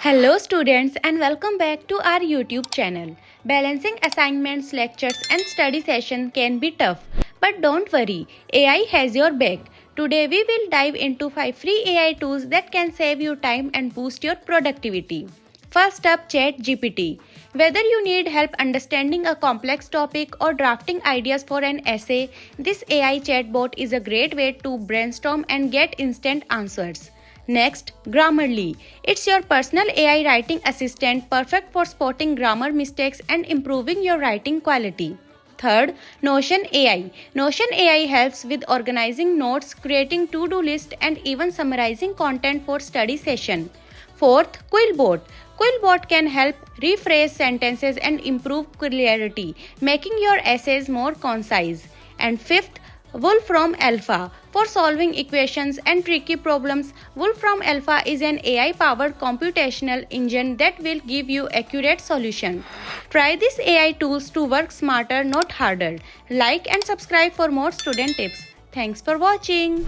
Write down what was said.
Hello students and welcome back to our YouTube channel. Balancing assignments, lectures and study session can be tough, but don't worry, AI has your back. Today we will dive into 5 free AI tools that can save you time and boost your productivity. First up, ChatGPT. Whether you need help understanding a complex topic or drafting ideas for an essay, this AI chatbot is a great way to brainstorm and get instant answers. Next, Grammarly. It's your personal AI writing assistant perfect for spotting grammar mistakes and improving your writing quality. Third, Notion AI. Notion AI helps with organizing notes, creating to-do lists and even summarizing content for study session. Fourth, Quillbot. Quillbot can help rephrase sentences and improve clarity, making your essays more concise. And fifth, Wolfram Alpha. For solving equations and tricky problems, Wolfram Alpha is an AI-powered computational engine that will give you accurate solutions. Try these AI tools to work smarter, not harder. Like and subscribe for more student tips. Thanks for watching.